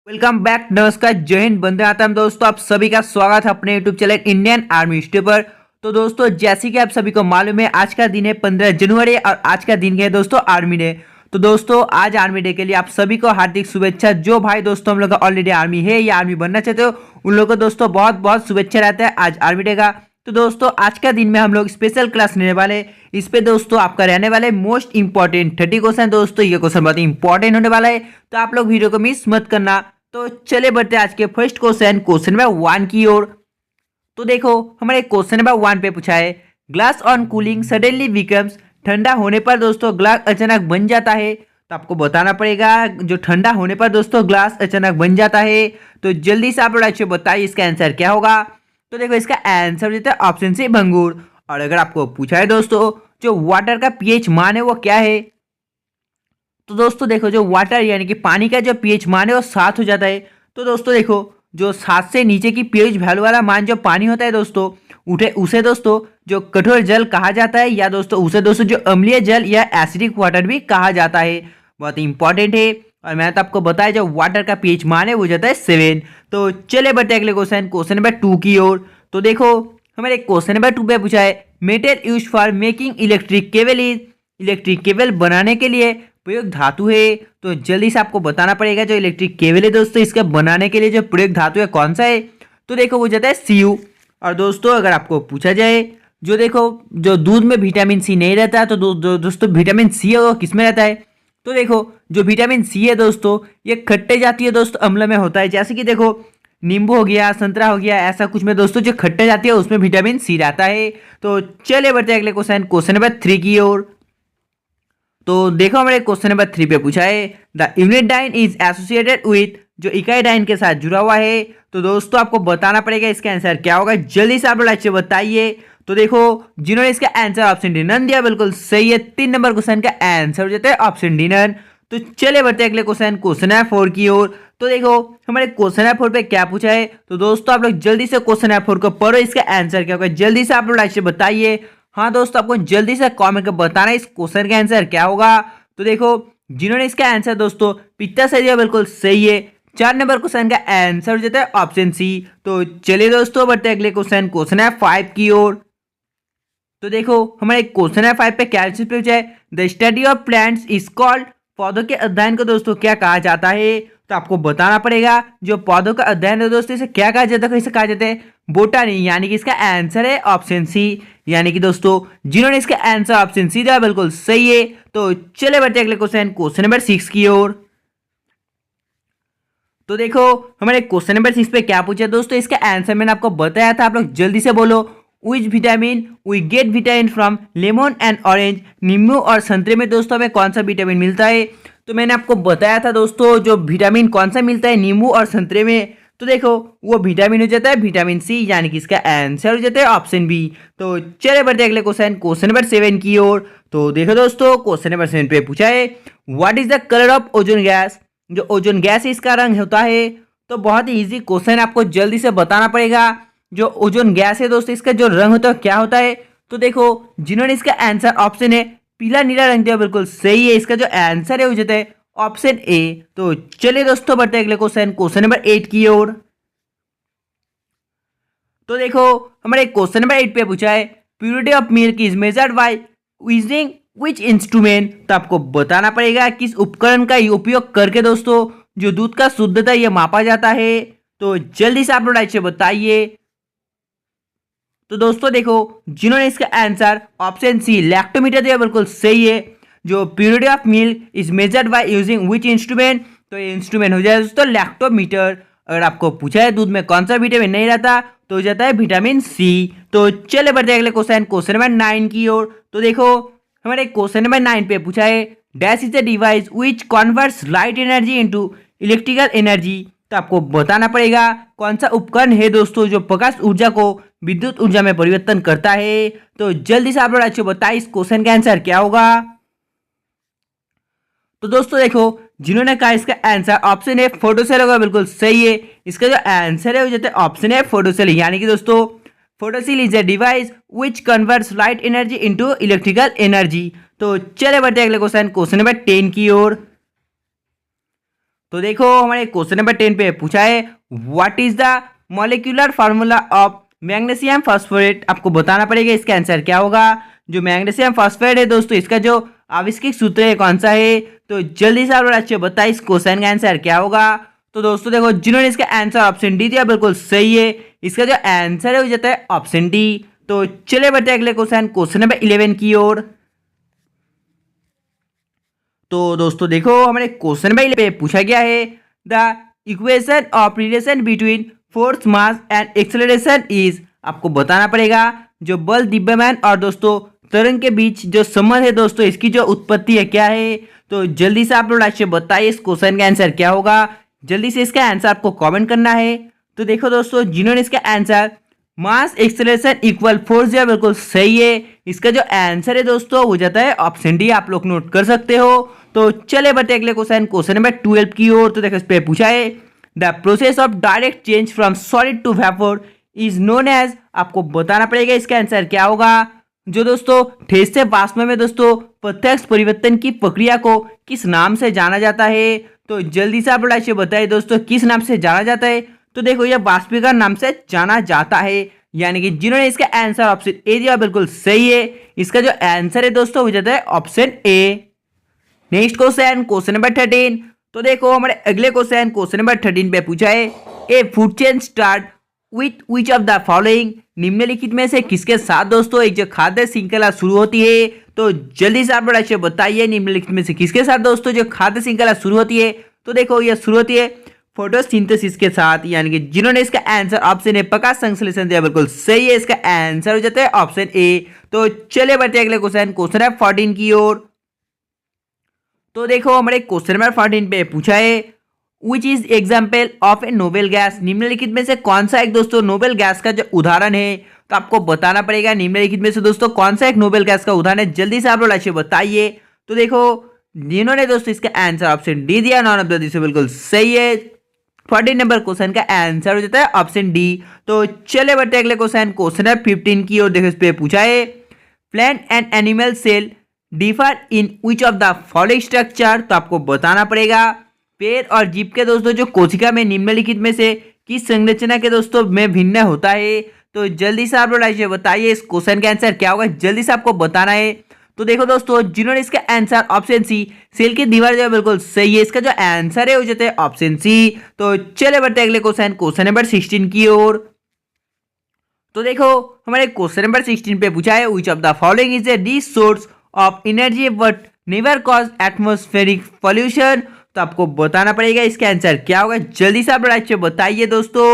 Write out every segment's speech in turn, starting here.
Welcome back. नमस्कार, जय हिंद, वंदे मातरम। दोस्तों आप सभी का स्वागत है अपने YouTube channel Indian army history पर। तो दोस्तों जैसे कि आप सभी को मालूम है, आज का दिन है 15 जनवरी और आज का दिन है दोस्तों आर्मी डे। तो दोस्तों आज आर्मी डे के लिए आप सभी को हार्दिक शुभेच्छा। जो भाई दोस्तों हम लोग का ऑलरेडी आर्मी है या आर्मी बनना चाहते हो उन लोगों को दोस्तों बहुत बहुत शुभेच्छा रहता है आज आर्मी डे का। तो दोस्तों आज का दिन में हम लोग स्पेशल क्लास लेने वाले हैं। इस पे दोस्तों आपका रहने वाले मोस्ट इंपॉर्टेंट 30 क्वेश्चन। दोस्तों ये क्वेश्चन बहुत इंपॉर्टेंट होने वाला है, तो आप लोग वीडियो को मिस मत करना। तो चले बढ़ते आज के फर्स्ट क्वेश्चन नंबर 1 की ओर। तो देखो हमारे क्वेश्चन नंबर 1 पे पूछा है, glass on cooling suddenly becomes. ठंडा होने पर दोस्तों ग्लास अचानक बन जाता है। तो आपको बताना पड़ेगा जो ठंडा होने पर दोस्तों ग्लास अचानक बन जाता है। तो जल्दी से आप लोग अच्छे बताइए इसका आंसर क्या होगा। तो देखो इसका आंसर देता है ऑप्शन सी भंगूर। और अगर आपको पूछा है दोस्तों जो वाटर का पीएच मान है वो क्या है, तो दोस्तों देखो जो वाटर यानी कि पानी का जो पीएच मान है वो 7 हो जाता है। तो दोस्तों देखो जो 7 से नीचे की पीएच वैल्यू वाला मान जो पानी होता है दोस्तों उसे दोस्तों जो कठोर जल कहा जाता है, या दोस्तों उसे दोस्तों जो अम्लीय जल या एसिडिक वाटर भी कहा जाता है। बहुत इंपॉर्टेंट है। और मैंने तो आपको बताया जो वाटर का पीएच मान है वो जाता है 7। तो चले बढ़ते अगले क्वेश्चन नंबर 2 की ओर। तो देखो हमारे क्वेश्चन नंबर 2 पे पूछा है, metal use for making electric cable is. Electric cable बनाने के लिए प्रयोग धातु है। तो जल्दी से आपको बताना पड़ेगा जो इलेक्ट्रिक केबल है दोस्तों इसका बनाने के लिए जो प्रयोग धातु है कौन सा है। तो देखो वो जाता है Cu। और दोस्तों अगर आपको पूछा जाए जो देखो जो दूध में विटामिन सी नहीं रहता, तो दोस्तों विटामिन सी है वो किस में रहता है। तो देखो जो विटामिन सी है दोस्तों ये खट्टे जातीय है दोस्तों अम्ल में होता है। जैसे कि देखो नींबू हो गया, संतरा हो गया, ऐसा कुछ में दोस्तों जो खट्टे जाती है उसमें विटामिन सी रहता है। तो चले बढ़ते अगले क्वेश्चन नंबर 3 की ओर। तो देखो हमारे क्वेश्चन नंबर 3 पे पूछा है, the unit dyne is associated with. जो इकाई डाइन के साथ जुड़ा हुआ है। तो दोस्तों आपको बताना पड़ेगा इसका आंसर क्या होगा। जल्दी से आप लोग अच्छे बताइए। तो देखो जिन्होंने इसका आंसर ऑप्शन डी नन दिया बिल्कुल सही है। 3 नंबर क्वेश्चन का आंसर हो जाता है ऑप्शन डी नन। तो चले बढ़ते अगले क्वेश्चन है 4 की ओर। तो देखो हमारे क्वेश्चन है 4 पे क्या पूछा है। तो दोस्तों आप लोग जल्दी से क्वेश्चन है 4 को पढ़ो, इसका आंसर क्या होगा जल्दी से आप लोग अच्छे बताइए। हाँ दोस्तों आपको जल्दी से कमेंट कर बताना इस क्वेश्चन का आंसर क्या होगा। तो देखो जिन्होंने इसका आंसर दोस्तों पिता से दिया बिल्कुल सही है। 4 नंबर क्वेश्चन का आंसर हो जाता है ऑप्शन सी। तो चलिए दोस्तों बढ़ते अगले क्वेश्चन है 5 की ओर। तो देखो हमारे क्वेश्चन है 5 पे क्या चीज पूछा है, the study of plants is called. पौधों के अध्ययन को दोस्तों क्या कहा जाता है। तो आपको बताना पड़ेगा जो पौधों का अध्ययन है दोस्तों इसे क्या कहा जाता है, इसे कहा जाता है बोटानी। यानी कि इसका आंसर है ऑप्शन सी। यानी कि दोस्तों जिन्होंने इसका आंसर ऑप्शन सी दिया बिल्कुल सही है। तो चले बढ़ते अगले क्वेश्चन नंबर 6 की ओर। तो देखो हमारे क्वेश्चन नंबर 6 पे क्या पूछा दोस्तों, इसका आंसर मैंने आपको बताया था, आप लोग जल्दी से बोलो। Which vitamin we get vitamin from lemon and orange. नींबू और संतरे में दोस्तों हमें कौन सा विटामिन मिलता है। तो मैंने आपको बताया था दोस्तों जो विटामिन कौन सा मिलता है नींबू और संतरे में। तो देखो वो विटामिन हो जाता है विटामिन सी। यानी कि इसका आंसर हो जाता है ऑप्शन बी। तो चले बढ़ते अगले क्वेश्चन नंबर 7 की ओर। तो देखो दोस्तों क्वेश्चन नंबर 7 पे पूछा है, what is the colour of ozone gas. जो ओजोन गैस है इसका रंग होता है। तो बहुत ही इजी क्वेश्चन आपको जल्दी से बताना पड़ेगा जो ओजोन गैस है दोस्तों इसका जो रंग होता है क्या होता है। तो देखो जिन्होंने इसका आंसर ऑप्शन है पीला नीला रंग दिया बिल्कुल सही है। इसका जो आंसर है वो जाता है ऑप्शन ए। तो चलिए दोस्तों बढ़ते अगले क्वेश्चन नंबर 8 की ओर। तो देखो हमारे क्वेश्चन नंबर 8 पे पूछा है, purity of milk is measured by using which instrument. तो आपको बताना पड़ेगा किस उपकरण का उपयोग करके दोस्तों जो दूध का शुद्धता ये मापा जाता है। तो जल्दी से आप लोग अच्छे बताइए। तो दोस्तों देखो जिन्होंने इसका आंसर ऑप्शन सी लैक्टोमीटर दिया बिल्कुल सही है। जो purity of milk is measured by using which instrument. तो ये इंस्ट्रूमेंट हो जाए दोस्तों लैक्टोमीटर। अगर आपको पूछा है दूध में कौन सा विटामिन नहीं रहता तो हो जाता है विटामिन सी। तो चले बढ़ते अगले क्वेश्चन नंबर 9 की ओर। तो देखो हमारे क्वेश्चन नंबर 9 पे पूछा है, dash is the device which converts light energy into electrical energy. तो आपको बताना पड़ेगा कौन सा उपकरण है दोस्तों जो प्रकाश ऊर्जा को विद्युत ऊर्जा में परिवर्तन करता है। तो जल्दी से आप लोग अच्छे बताइए इस क्वेश्चन का आंसर क्या होगा। तो दोस्तों देखो जिन्होंने कहा इसका आंसर ऑप्शन है फोटोसेल होगा बिल्कुल सही है। इसका जो आंसर है वो जाता है ऑप्शन है फोटोसेल। यानी कि दोस्तों photocell is a device which converts light energy into electrical energy. तो चले बढ़ते अगले क्वेश्चन नंबर 10 की ओर। तो देखो हमारे क्वेश्चन नंबर 10 पे पूछा है what is the molecular formula of magnesium phosphorate. आपको बताना पड़ेगा इसका आंसर क्या होगा। जो मैग्नीशियम फॉस्फेट है दोस्तों, इसका जो आविष्कृत सूत्र है कौन सा है। तो जल्दी से आप लोग अच्छे बताइए इस क्वेश्चन का आंसर क्या होगा। तो दोस्तों देखो, जिन्होंने इसका आंसर ऑप्शन डी दिया बिल्कुल सही है। इसका जो आंसर है वो जाता है ऑप्शन डी। तो चले बढ़ते अगले क्वेश्चन, क्वेश्चन नंबर 11 की ओर। तो दोस्तों देखो, हमारे क्वेश्चन नंबर 11 पे पूछा गया है the equation of relation between force mass and acceleration is. आपको बताना पड़ेगा जो बल, द्रव्यमान और दोस्तों तरंग के बीच जो संबंध है दोस्तों, इसकी जो उत्पत्ति है क्या है। तो जल्दी से आप लोग अच्छे बताइए इस क्वेश्चन का आंसर क्या होगा। जल्दी से इसका आंसर आपको कमेंट करना है। तो देखो दोस्तों, जिन्होंने इसका आंसर मास एक्सेलरेशन इक्वल फोर्स दिया बिल्कुल सही है। इसका जो आंसर है दोस्तों वो जाता है ऑप्शन डी। आप लोग नोट कर सकते हो। तो चले बढ़ते अगले क्वेश्चन, क्वेश्चन नंबर 12 की ओर। तो देखो इस पे पूछा है the process of direct change from solid to vapour is known as. आपको बताना पड़ेगा इसका आंसर क्या होगा। जो दोस्तों ठोस से वाष्प में दोस्तों प्रत्यक्ष परिवर्तन की प्रक्रिया को किस नाम से जाना जाता है। तो जल्दी से आप लोग अच्छे बताइए दोस्तों किस नाम से जाना जाता है। तो देखो, यह वाष्पीकरण नाम से जाना जाता है। यानी कि जिन्होंने इसका आंसर ऑप्शन ए दिया बिल्कुल सही है। इसका जो आंसर है दोस्तों वो जाता है option A. Next question, question number 13। तो देखो हमारे अगले क्वेश्चन, क्वेश्चन नंबर 13 पे पूछा है ए food chain start with which of the following. निम्नलिखित में से किसके साथ दोस्तों एक जो खाद्य श्रृंखला शुरू होती है। तो जल्दी से आप लोग अच्छे बताइए निम्नलिखित में से किसके साथ दोस्तों जो खाद्य श्रृंखला शुरू होती है। तो देखो, यह शुरू होती है फोटोसिंथेसिस के साथ। यानी कि जिन्होंने इसका आंसर ऑप्शन ए प्रकाश संश्लेषण दिया बिल्कुल सही है। इसका आंसर हो जाता है ऑप्शन ए। तो चले बढ़ते अगले क्वेश्चन, क्वेश्चन है 14 की ओर। तो देखो हमारे क्वेश्चन नंबर 14 पे पूछा है which is example of A noble gas. निम्नलिखित में से कौन सा एक दोस्तों नोबेल गैस का जो उदाहरण है। तो आपको बताना पड़ेगा निम्नलिखित में से दोस्तों कौन सा एक नोबेल गैस का उदाहरण है। जल्दी से आप लोग अच्छे बताइए। तो देखो, जिन्होंने दोस्तों इसका आंसर ऑप्शन डी दिया, नॉन ऑफ द दिस बिल्कुल सही है। 14 नंबर क्वेश्चन का आंसर हो जाता है ऑप्शन डी। तो चले बढ़ते अगले क्वेश्चन, क्वेश्चन है 15 की ओर। देखो इस पे पूछा है plant and animal cell differ in which of the following structure. तो आपको बताना पड़ेगा पेड़ और जीव के दोस्तों जो कोशिका में निम्नलिखित में से किस संरचना के दोस्तों में भिन्न होता है। तो जल्दी से आप लोग बताइए इस क्वेश्चन का आंसर क्या होगा। जल्दी से आपको बताना है। तो देखो दोस्तों, जिन्होंने इसका आंसर ऑप्शन सी सेल की दीवार जो है बिल्कुल सही है। इसका जो आंसर है वो जाता है ऑप्शन सी। तो चले बढ़ते अगले क्वेश्चन, क्वेश्चन नंबर 16 की ओर। तो देखो हमारे क्वेश्चन नंबर 16 पे पूछा है विच of the following is a rich source of energy but never cause atmospheric pollution. तो आपको बताना पड़ेगा इसका आंसर क्या होगा। जल्दी से आप अच्छे बताइए दोस्तों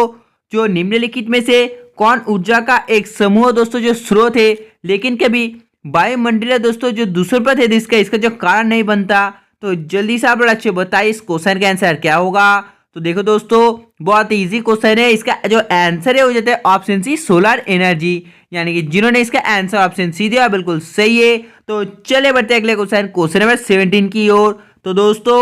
जो निम्नलिखित में से कौन ऊर्जा का एक समूह दोस्तों जो स्रोत है लेकिन कभी वायुमंडलीय दोस्तों जो दूसरे पर थे जिसका इसका जो कारण नहीं बनता। तो जल्दी से आप अच्छे बताइए इस क्वेश्चन का आंसर क्या होगा। तो देखो दोस्तों, बहुत इजी क्वेश्चन है। इसका जो आंसर है वो जाता है ऑप्शन सी सोलर एनर्जी। यानी कि जिन्होंने इसका आंसर ऑप्शन सी दिया बिल्कुल सही है। तो चले बढ़ते अगले क्वेश्चन, क्वेश्चन नंबर 17 की ओर। तो दोस्तों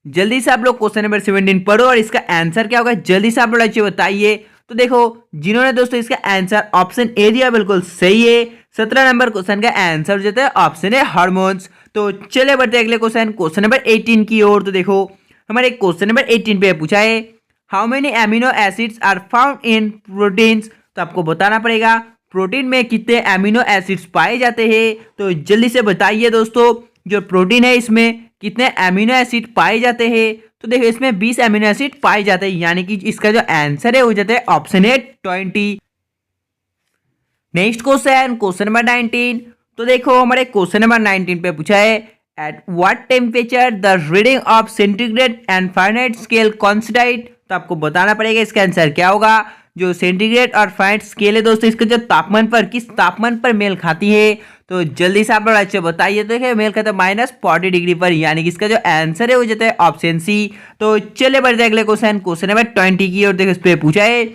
जल्दी से आप लोग क्वेश्चन नंबर 17 पढ़ो और इसका आंसर क्या होगा जल्दी से आप लोग अच्छे बताइए। तो देखो, जिन्होंने दोस्तों इसका आंसर ऑप्शन ए दिया बिल्कुल सही है। 17 नंबर क्वेश्चन का आंसर हो जाता है ऑप्शन है हार्मोन्स। तो चले बढ़ते अगले क्वेश्चन, क्वेश्चन नंबर 18 की ओर। तो देखो हमारे क्वेश्चन नंबर 18 पे पूछा है how many amino acids are found in proteins. तो आपको बताना पड़ेगा प्रोटीन में कितने एमिनो एसिड्स पाए जाते हैं। तो जल्दी से बताइए दोस्तों जो प्रोटीन है इसमें कितने एमिनो एसिड पाए जाते हैं। तो देखो इसमें 20 एमिनो एसिड पाए जाते हैं। यानी कि इसका जो आंसर है वो जाता है ऑप्शन है 20। Next question, question number 19। तो देखो हमारे क्वेश्चन नंबर 19 पे पूछा है at what temperature the reading of centigrade and Fahrenheit scale coincide. तो आपको बताना पड़ेगा इसका आंसर क्या होगा। जो सेंटीग्रेड और फारेनहाइट स्केल है दोस्तों इसका जो तापमान पर किस तापमान पर मेल खाती है। तो जल्दी से आप लोग अच्छे बताइए। तो देखिए मेल खाता है -40 डिग्री पर। यानी कि इसका जो आंसर है वो जाता है ऑप्शन सी। तो चले बढ़ते अगले क्वेश्चन, क्वेश्चन नंबर 20 की और देखो इस पे पूछा है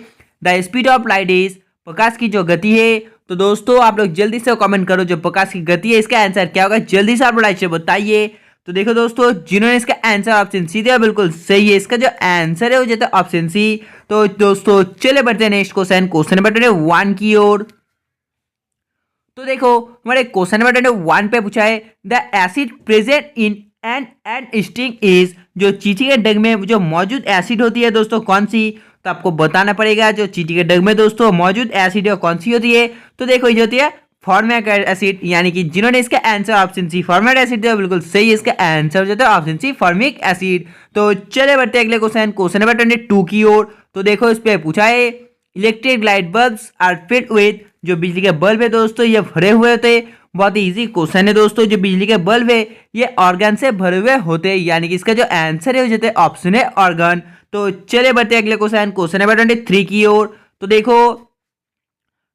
the speed of light is. प्रकाश की जो गति है। तो दोस्तों आप लोग जल्दी से कमेंट करो जो प्रकाश की गति है इसका आंसर क्या होगा। जल्दी से आप लोग अच्छे बताइए। तो देखो दोस्तों, जिन्होंने इसका आंसर ऑप्शन सी दिया बिल्कुल सही है। इसका जो आंसर है वो जाता है ऑप्शन सी। तो दोस्तों चले बढ़ते हैं नेक्स्ट क्वेश्चन, क्वेश्चन नंबर 21 की ओर। तो देखो हमारे क्वेश्चन नंबर 21 पे पूछा है the acid present in and sting is, जो चींटी के डग में जो मौजूद एसिड होती है दोस्तों कौन सी, तो आपको बताना पड़ेगा जो चींटी के डग में दोस्तों मौजूद एसिड है कौन सी होती है। तो देखो ये होती है फॉर्मिक एसिड, यानी कि जिन्होंने इसका answer option C formic acid दिया बिल्कुल सही, इसका आंसर जो है ऑप्शन सी फॉर्मिक एसिड। तो चले बढ़ते हैं अगले क्वेश्चन नंबर 22 की ओर। तो देखो इस पे पूछा है electric light bulbs are fit with, जो बिजली के बल्ब है दोस्तों ये भरे हुए होते हैं। बहुत ही इजी क्वेश्चन है दोस्तों, जो बिजली के बल्ब है ये ऑर्गन से भरे हुए होते हैं, यानी कि इसका जो आंसर है वो जो ऑप्शन है ऑर्गन। तो चले बढ़ते हैं अगले क्वेश्चन नंबर 23 की ओर। तो देखो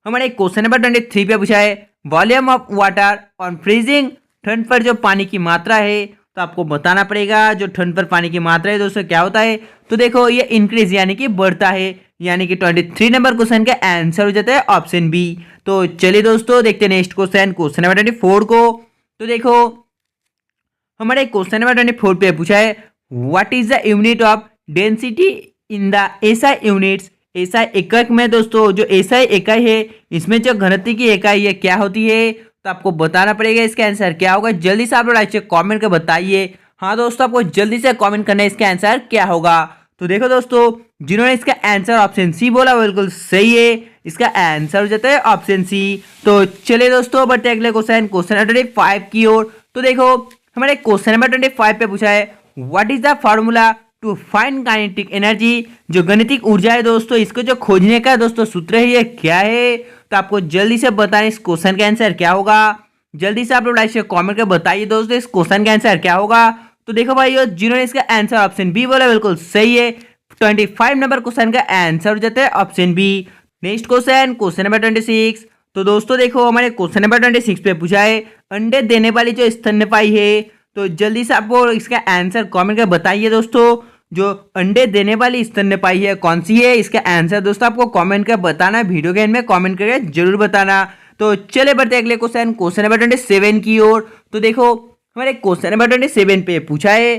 हमारे क्वेश्चन नंबर 23 पे पूछा है volume of water on freezing, ठंड पर जो पानी की मात्रा है, तो आपको बताना पड़ेगा जो ठंड पर पानी की मात्रा है दोस्तों क्या होता है। तो देखो ये इंक्रीज यानी कि बढ़ता है, यानी कि 23 नंबर क्वेश्चन का आंसर हो जाता है ऑप्शन बी। तो चलिए दोस्तों देखते हैं नेक्स्ट क्वेश्चन नंबर 24 को। तो देखो हमारे क्वेश्चन नंबर 24 पे पूछा है what is the unit of density in the SI units, SI एकक में दोस्तों जो एसआई इकाई है इसमें जो घनत्व की इकाई है क्या होती है। तो आपको बताना पड़ेगा इसका आंसर क्या होगा। जल्दी से आप लोग लाइक कमेंट कर बताइए। हाँ दोस्तों आपको जल्दी से कमेंट करना है इसका आंसर क्या होगा। तो देखो दोस्तों जिन्होंने इसका आंसर ऑप्शन सी बोला बिल्कुल सही है, इसका आंसर हो जाता है ऑप्शन सी। तो चलिए दोस्तों बढ़ते अगले क्वेश्चन 25 की ओर। तो देखो हमारे क्वेश्चन नंबर 25 पे पूछा है what is the formula to find kinetic energy, जो गणितिक ऊर्जा है दोस्तों इसको जो खोजने का दोस्तों सूत्र है ये क्या है। तो आपको जल्दी से बताएं इस क्वेश्चन का आंसर क्या होगा। जल्दी से आप लोग लाइक से कमेंट कर बताइए दोस्तों इस क्वेश्चन का आंसर क्या होगा। तो देखो भाई जिन्होंने इसका आंसर ऑप्शन बी बोला बिल्कुल सही है, 25 नंबर क्वेश्चन का आंसर हो जाता है option B. Next question number 26। तो दोस्तों देखो हमारे क्वेश्चन नंबर 26 पे पूछा है अंडे देने वाली जो स्तनपायी है, तो जल्दी से आपको इसका आंसर कमेंट कर बताइए दोस्तों जो अंडे देने वाली स्तनपायी है कौन सी है। इसका आंसर दोस्तों आपको कमेंट कर बताना, वीडियो के एंड में कमेंट करके जरूर बताना। तो चले बढ़ते अगले क्वेश्चन नंबर 27 की ओर। तो देखो हमारे क्वेश्चन नंबर 27 पे पूछा है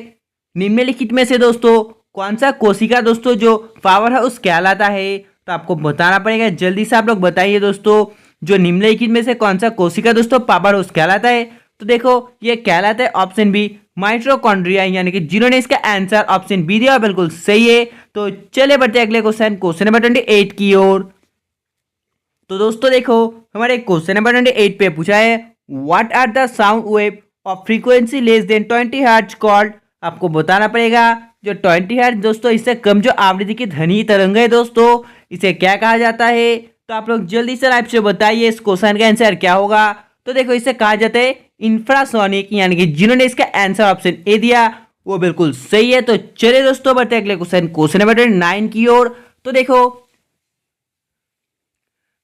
निम्नलिखित में से दोस्तों कौन सा कोशिका दोस्तों जो पावर हाउस कहलाता है। तो आपको बताना पड़ेगा, जल्दी से आप लोग बताइए दोस्तों जो निम्नलिखित में से कौन सा कोशिका दोस्तों पावर हाउस कहलाता है। तो देखो ये कहलाता है ऑप्शन बी माइटोकॉन्ड्रिया, यानी कि जिन्होंने इसका आंसर ऑप्शन बी दिया बिल्कुल सही है। तो चले बढ़ते अगले क्वेश्चन नंबर 28 की ओर। तो दोस्तों देखो हमारे क्वेश्चन नंबर 28 पे पूछा है what are the sound wave of frequency less than 20 hertz called. आपको बताना पड़ेगा जो 20 हर्ट्ज दोस्तों इससे कम जो आवृत्ति की ध्वनि तरंग है दोस्तों इसे क्या कहा जाता है। तो आप लोग जल्दी से लाइव से बताइए इस क्वेश्चन का आंसर क्या होगा। तो देखो इसे कहा जाता है इंफ्रासोनिक, यानी कि जिन्होंने इसका आंसर ऑप्शन ए दिया वो बिल्कुल सही है। तो चलिए दोस्तों बढ़ते अगले क्वेश्चन नंबर 29 की ओर। तो देखो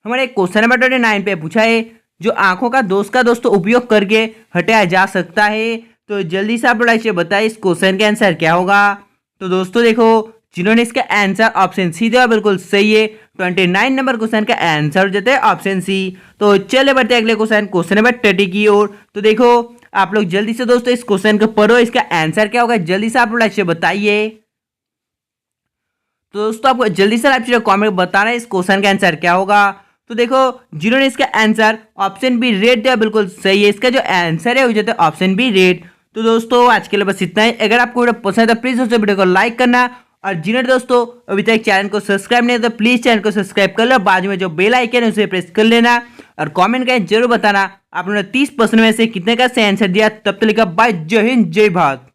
हमारे क्वेश्चन नंबर 29 पे पूछा है जो आंखों का दोष का दोस्तों उपयोग करके हटाया जा सकता है। तो जल्दी से आप लोग लाइक से बताइए इस क्वेश्चन का आंसर क्या होगा। तो दोस्तों देखो जिन्होंने इसका आंसर ऑप्शन सी दिया बिल्कुल सही है, 29 नंबर क्वेश्चन का आंसर हो जाता है ऑप्शन सी। तो चले बढ़ते अगले क्वेश्चन नंबर 30 की ओर। तो देखो आप लोग जल्दी से दोस्तों इस क्वेश्चन को पढ़ो, इसका आंसर क्या होगा जल्दी से आप लोग लाइक से बताइए। तो दोस्तों आपको जल्दी से लाइक से कमेंट बताना है इस क्वेश्चन का आंसर क्या होगा। तो देखो जिन्होंने इसका आंसर ऑप्शन बी रेड दिया बिल्कुल सही है, इसका जो आंसर है वो जाता है ऑप्शन बी रेड। तो दोस्तों आज के लिए बस इतना ही। अगर आपको वीडियो पसंद है तो प्लीज दोस्तों वीडियो को लाइक करना, और जिन्होंने दोस्तों अभी तक चैनल को सब्सक्राइब नहीं तो प्लीज चैनल को सब्सक्राइब कर लो, बाजू में जो बेल आइकन है उसे प्रेस कर लेना, और कमेंट करके जरूर बताना आप लोगों ने 30% में से कितने का सही आंसर दिया। तब तक लिखा बाय, जय हिंद जय भारत।